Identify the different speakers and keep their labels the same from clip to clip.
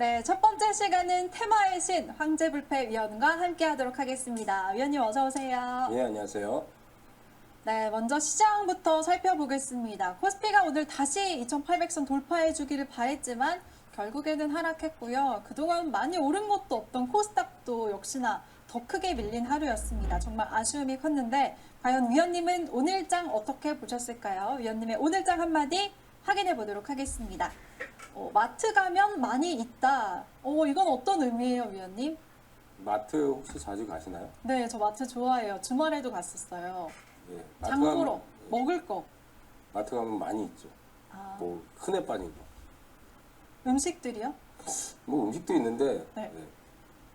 Speaker 1: 네, 첫 번째 시간은 테마의 신 황제불패 위원과 함께 하도록 하겠습니다. 위원님 어서 오세요.
Speaker 2: 예, 안녕하세요.
Speaker 1: 네, 먼저 시장부터 살펴보겠습니다. 코스피가 오늘 다시 2800선 돌파해 주기를 바랬지만 결국에는 하락했고요. 그동안 많이 오른 것도 없던 코스닥도 역시나 더 크게 밀린 하루였습니다. 정말 아쉬움이 컸는데 과연 위원님은 오늘장 어떻게 보셨을까요? 위원님의 오늘장 한마디 확인해 보도록 하겠습니다. 마트 가면 많이 있다. 이건 어떤 의미예요, 위원님?
Speaker 2: 마트 혹시 자주 가시나요?
Speaker 1: 네, 저 마트 좋아해요. 주말에도 갔었어요.
Speaker 2: 예,
Speaker 1: 장 보러, 먹을 거.
Speaker 2: 마트 가면 많이 있죠.
Speaker 1: 아,
Speaker 2: 뭐 흔해 빠진 거.
Speaker 1: 음식들이요?
Speaker 2: 뭐 음식도 있는데
Speaker 1: 네.
Speaker 2: 예.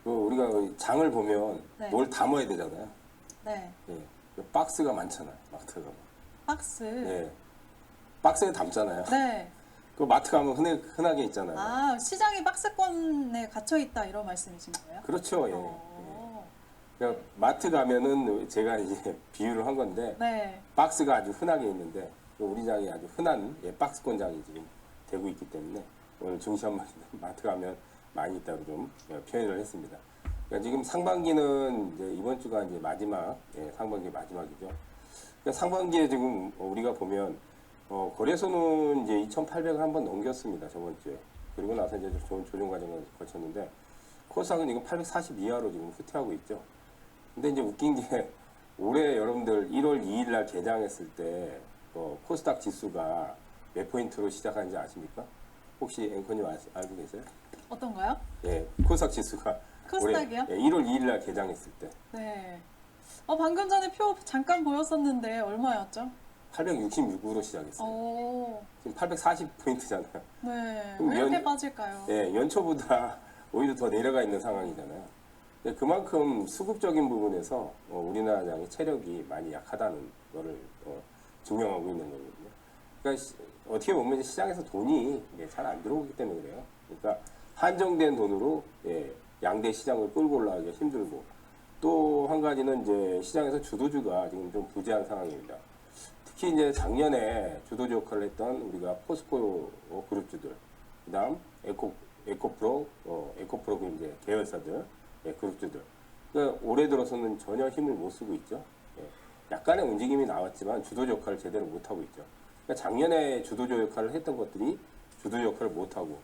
Speaker 2: 그 우리가 장을 보면
Speaker 1: 네.
Speaker 2: 뭘 담아야 되잖아요.
Speaker 1: 네,
Speaker 2: 예. 그 박스가 많잖아요. 마트 가면.
Speaker 1: 박스.
Speaker 2: 예. 박스에 담잖아요.
Speaker 1: 네.
Speaker 2: 그 마트 가면 흔하게 있잖아요.
Speaker 1: 아, 시장이 박스권에 gat혀 있다 이런 말씀이신 거예요?
Speaker 2: 그렇죠. 예. 예.
Speaker 1: 어,
Speaker 2: 그러니까 마트 가면은 제가 이제 비유를 한 건데
Speaker 1: 네.
Speaker 2: 박스가 아주 흔하게 있는데 우리 장이 아주 흔한 박스권 장이 지금 되고 있기 때문에 오늘 중시한 마트 가면 많이 있다고 좀 표현을 했습니다. 그러니까 지금 상반기는 이제 이번 주가 이제 마지막 상반기 마지막이죠. 그러니까 상반기에 지금 우리가 보면 거래소는 이제 2,800을 한번 넘겼습니다 저번 주에. 그리고 나서 이제 좋은 조정 과정을 거쳤는데 코스닥은 지금 840 이하로 지금 후퇴하고 있죠. 근데 이제 웃긴 게 올해 여러분들 1월 2일 날 개장했을 때 코스닥 지수가 몇 포인트로 시작하는지 아십니까? 혹시 앵커님 알고 계세요?
Speaker 1: 어떤가요?
Speaker 2: 예, 코스닥 지수가
Speaker 1: 코스닥이요?
Speaker 2: 올해 1월 2일 날 개장했을 때
Speaker 1: 네. 방금 전에 표 잠깐 보였었는데 얼마였죠?
Speaker 2: 866으로 시작했어요.
Speaker 1: 오,
Speaker 2: 지금 840포인트잖아요.
Speaker 1: 네.
Speaker 2: 그럼
Speaker 1: 왜 이렇게 빠질까요?
Speaker 2: 예, 연초보다 오히려 더 내려가 있는 상황이잖아요. 근데 그만큼 수급적인 부분에서 우리나라 장의 체력이 많이 약하다는 거를 증명하고 있는 거거든요. 그러니까 어떻게 보면 시장에서 돈이 잘 안 들어오기 때문에 그래요. 그러니까 한정된 돈으로 양대 시장을 끌고 올라가기가 힘들고 또 한 가지는 이제 시장에서 주도주가 지금 좀 부재한 상황입니다. 특히 이제 작년에 주도주 역할을 했던 우리가 포스코 그룹주들, 그다음 에코프로 이제 계열사들, 그룹주들. 그러니까 올해 들어서는 전혀 힘을 못 쓰고 있죠. 약간의 움직임이 나왔지만 주도주 역할을 제대로 못 하고 있죠. 그러니까 작년에 주도주 역할을 했던 것들이 주도주 역할을 못 하고,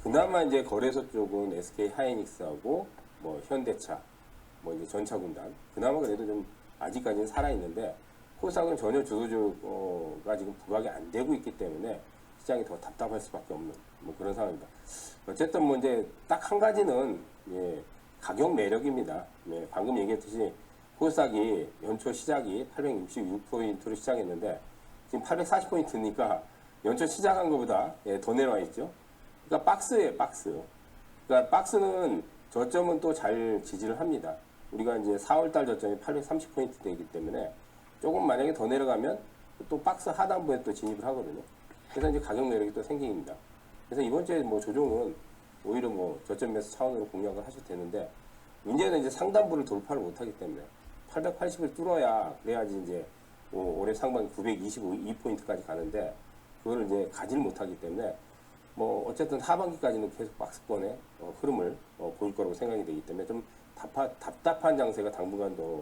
Speaker 2: 그나마 이제 거래소 쪽은 SK 하이닉스하고 뭐 현대차, 뭐 이제 전차군단, 그나마 그래도 좀 아직까지는 살아 있는데. 코스닥은 전혀 주도주가 지금 부각이 안 되고 있기 때문에 시장이 더 답답할 수밖에 없는 뭐 그런 상황입니다. 어쨌든 뭐 이제 딱 한 가지는 가격 매력입니다. 방금 얘기했듯이 코스닥이 연초 시작이 866포인트로 시작했는데 지금 840포인트니까 연초 시작한 것보다 더 내려와 있죠. 그러니까 박스예요, 박스. 그러니까 박스는 저점은 또 잘 지지를 합니다. 우리가 이제 4월달 저점이 830포인트 되기 때문에 조금 만약에 더 내려가면 또 박스 하단부에 또 진입을 하거든요. 그래서 이제 가격 매력이 또 생깁니다. 그래서 이번 주에 뭐 조정은 오히려 뭐 저점 매수 차원으로 공략을 하셔도 되는데 문제는 이제 상단부를 돌파를 못하기 때문에 880을 뚫어야 그래야지 이제 올해 상반기 922포인트까지 가는데 그거를 이제 가지를 못하기 때문에 뭐 어쨌든 하반기까지는 계속 박스권의 흐름을 보일 거라고 생각이 되기 때문에 좀 답답한 장세가 당분간 더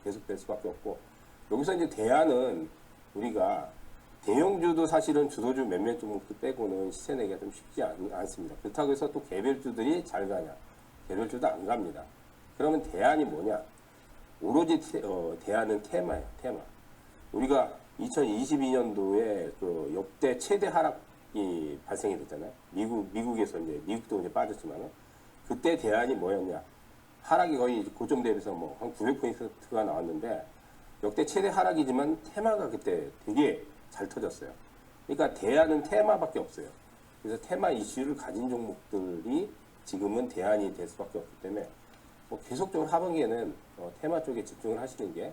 Speaker 2: 계속될 수밖에 없고 여기서 이제 대안은 우리가 대형주도 사실은 주도주 몇몇 종목도 빼고는 시세 내기가 좀 쉽지 않습니다. 그렇다고 해서 또 개별주들이 잘 가냐? 개별주도 안 갑니다. 그러면 대안이 뭐냐? 오로지 대안은 테마예요. 테마. 우리가 2022년도에 그 역대 최대 하락이 발생이 됐잖아요. 미국에서 이제 미국도 이제 빠졌지만은 그때 대안이 뭐였냐? 하락이 거의 고점 대비해서 뭐 한 900포인트가 나왔는데 역대 최대 하락이지만 테마가 그때 되게 잘 터졌어요. 그러니까 대안은 테마밖에 없어요. 그래서 테마 이슈를 가진 종목들이 지금은 대안이 될 수밖에 없기 때문에 뭐 계속적으로 하반기에는 테마 쪽에 집중을 하시는 게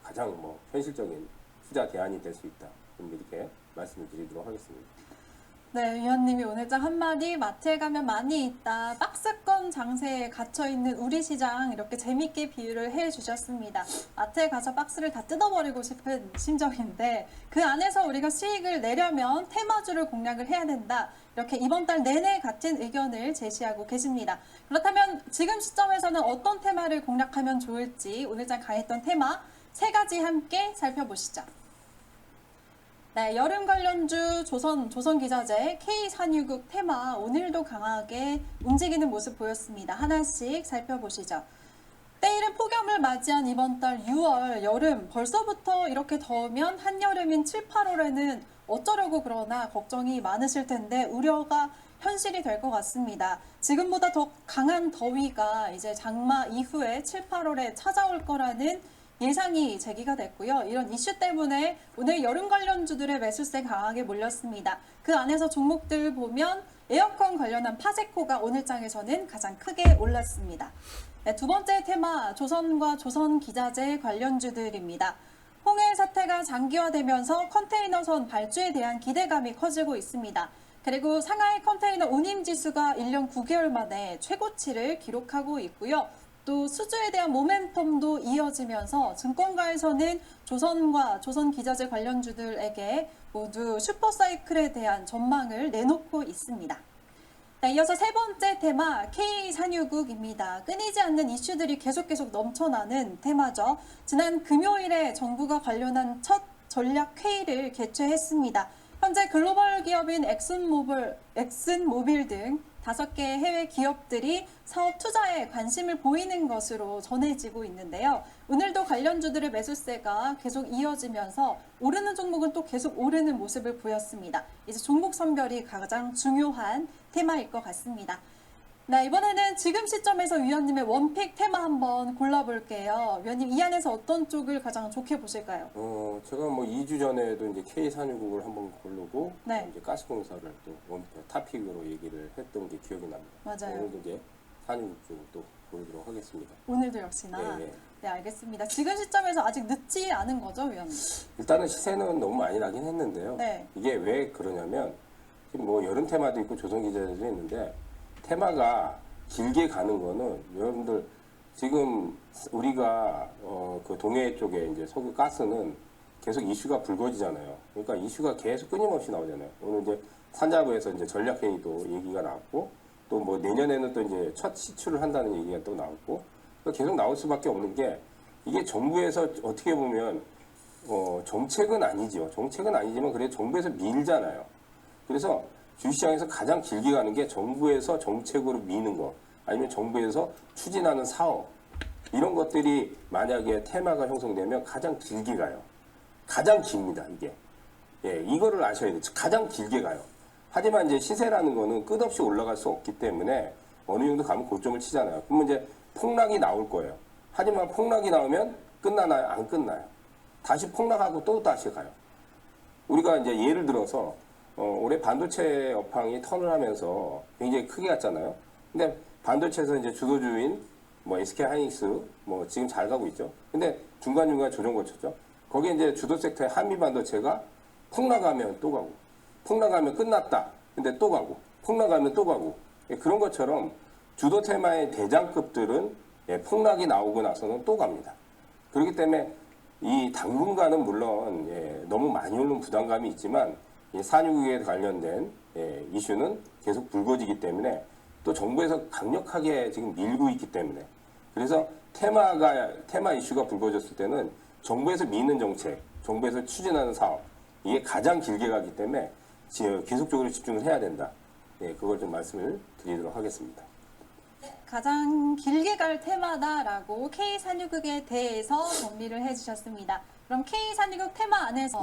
Speaker 2: 가장 뭐 현실적인 투자 대안이 될 수 있다. 좀 이렇게 말씀을 드리도록 하겠습니다.
Speaker 1: 네, 위원님이 오늘 장 한마디 마트에 가면 많이 있다. 박스권 장세에 갇혀있는 우리 시장 이렇게 재밌게 비유를 해주셨습니다. 마트에 가서 박스를 다 뜯어버리고 싶은 심정인데 그 안에서 우리가 수익을 내려면 테마주를 공략을 해야 된다. 이렇게 이번 달 내내 같은 의견을 제시하고 계십니다. 그렇다면 지금 시점에서는 어떤 테마를 공략하면 좋을지 오늘 장 강했던 테마 3가지 함께 살펴보시죠. 네, 여름 관련주 조선기자재 K산유국 테마 오늘도 강하게 움직이는 모습 보였습니다. 하나씩 살펴보시죠. 때이른 폭염을 맞이한 이번 달 6월 여름 벌써부터 이렇게 더우면 한여름인 7, 8월에는 어쩌려고 그러나 걱정이 많으실 텐데 우려가 현실이 될 것 같습니다. 지금보다 더 강한 더위가 이제 장마 이후에 7, 8월에 찾아올 거라는 예상이 제기가 됐고요. 이런 이슈 때문에 오늘 여름 관련주들의 매수세 강하게 몰렸습니다. 그 안에서 종목들 보면 에어컨 관련한 파제코가 오늘 장에서는 가장 크게 올랐습니다. 네, 두 번째 테마 조선과 조선기자재 관련주들입니다. 홍해 사태가 장기화되면서 컨테이너선 발주에 대한 기대감이 커지고 있습니다. 그리고 상하이 컨테이너 운임지수가 1년 9개월 만에 최고치를 기록하고 있고요. 또 수주에 대한 모멘텀도 이어지면서 증권가에서는 조선과 조선기자재 관련주들에게 모두 슈퍼사이클에 대한 전망을 내놓고 있습니다. 네, 이어서 세 번째 테마 K산유국입니다. 끊이지 않는 이슈들이 계속 넘쳐나는 테마죠. 지난 금요일에 정부가 관련한 첫 전략회의를 개최했습니다. 현재 글로벌 기업인 엑슨모빌 등 5개의 해외 기업들이 사업 투자에 관심을 보이는 것으로 전해지고 있는데요. 오늘도 관련주들의 매수세가 계속 이어지면서 오르는 종목은 또 계속 오르는 모습을 보였습니다. 이제 종목 선별이 가장 중요한 테마일 것 같습니다. 네, 이번에는 지금 시점에서 위원님의 원픽 테마 한번 골라볼게요. 위원님 이 안에서 어떤 쪽을 가장 좋게 보실까요?
Speaker 2: 제가 뭐 2주 전에도 이제 K산유국을 한번 고르고
Speaker 1: 네.
Speaker 2: 이제 가스공사를 또 탑픽으로 얘기를 했던 게 기억이 납니다.
Speaker 1: 맞아요.
Speaker 2: 오늘도 이제 산유국 쪽을 또 보도록 하겠습니다.
Speaker 1: 오늘도 역시나.
Speaker 2: 네, 네.
Speaker 1: 네, 알겠습니다. 지금 시점에서 아직 늦지 않은 거죠, 위원님?
Speaker 2: 일단은 시세는 너무 많이 나긴 했는데요.
Speaker 1: 네.
Speaker 2: 이게 왜 그러냐면 지금 뭐 여름 테마도 있고 조선기자재도 있는데 테마가 길게 가는 거는 여러분들 지금 우리가 그 동해 쪽에 이제 석유 가스는 계속 이슈가 불거지잖아요. 그러니까 이슈가 계속 끊임없이 나오잖아요. 오늘 이제 산자부에서 이제 전략회의도 얘기가 나왔고 또 뭐 내년에는 또 이제 첫 시출을 한다는 얘기가 또 나왔고 계속 나올 수밖에 없는 게 이게 정부에서 어떻게 보면 정책은 아니죠. 정책은 아니지만 그래도 정부에서 밀잖아요. 그래서 주식시장에서 가장 길게 가는 게 정부에서 정책으로 미는 거 아니면 정부에서 추진하는 사업 이런 것들이 만약에 테마가 형성되면 가장 길게 가요. 가장 깁니다, 이게. 예, 이거를 아셔야 돼요. 가장 길게 가요. 하지만 이제 시세라는 거는 끝없이 올라갈 수 없기 때문에 어느 정도 가면 고점을 치잖아요. 그러면 이제 폭락이 나올 거예요. 하지만 폭락이 나오면 끝나나요? 안 끝나요. 다시 폭락하고 또 다시 가요. 우리가 이제 예를 들어서 올해 반도체 업황이 턴을 하면서 굉장히 크게 갔잖아요. 근데 반도체에서 이제 주도주인 뭐 SK 하이닉스 뭐 지금 잘 가고 있죠. 근데 중간중간 조정 거쳤죠. 거기에 이제 주도 섹터의 한미 반도체가 폭락하면 또 가고, 폭락하면 끝났다. 근데 또 가고, 폭락하면 또 가고. 예, 그런 것처럼 주도 테마의 대장급들은 폭락이 나오고 나서는 또 갑니다. 그렇기 때문에 이 당분간은 물론 너무 많이 오른 부담감이 있지만 산유국에 관련된 이슈는 계속 불거지기 때문에 또 정부에서 강력하게 지금 밀고 있기 때문에 그래서 테마 이슈가 불거졌을 때는 정부에서 미는 정책, 정부에서 추진하는 사업 이게 가장 길게 가기 때문에 계속적으로 집중을 해야 된다. 그걸 좀 말씀을 드리도록 하겠습니다.
Speaker 1: 가장 길게 갈 테마다라고 K산유국에 대해서 정리를 해주셨습니다. 그럼 K산유국 테마 안에서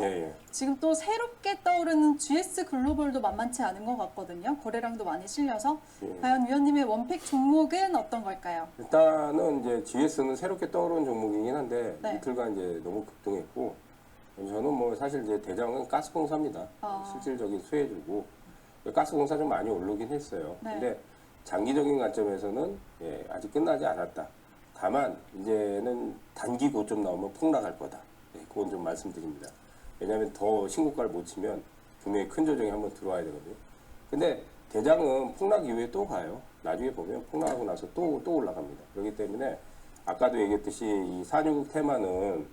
Speaker 1: 지금 또 새롭게 떠오르는 GS 글로벌도 만만치 않은 것 같거든요. 거래량도 많이 실려서 과연 위원님의 원픽 종목은 어떤 걸까요?
Speaker 2: 일단은 이제 GS는 새롭게 떠오르는 종목이긴 한데
Speaker 1: 네.
Speaker 2: 이틀간 이제 너무 급등했고 저는 뭐 사실 이제 대장은 가스공사입니다. 실질적인 수혜주고 가스공사 좀 많이 오르긴 했어요.
Speaker 1: 네.
Speaker 2: 근데 장기적인 관점에서는 아직 끝나지 않았다. 다만 이제는 단기 고점 나오면 폭락할 거다. 그건 좀 말씀드립니다. 왜냐하면 더 신고가를 못 치면 분명히 큰 조정이 한번 들어와야 되거든요. 근데 대장은 폭락 이후에 또 가요. 나중에 보면 폭락하고 나서 또 올라갑니다. 그렇기 때문에 아까도 얘기했듯이 이 산유국 테마는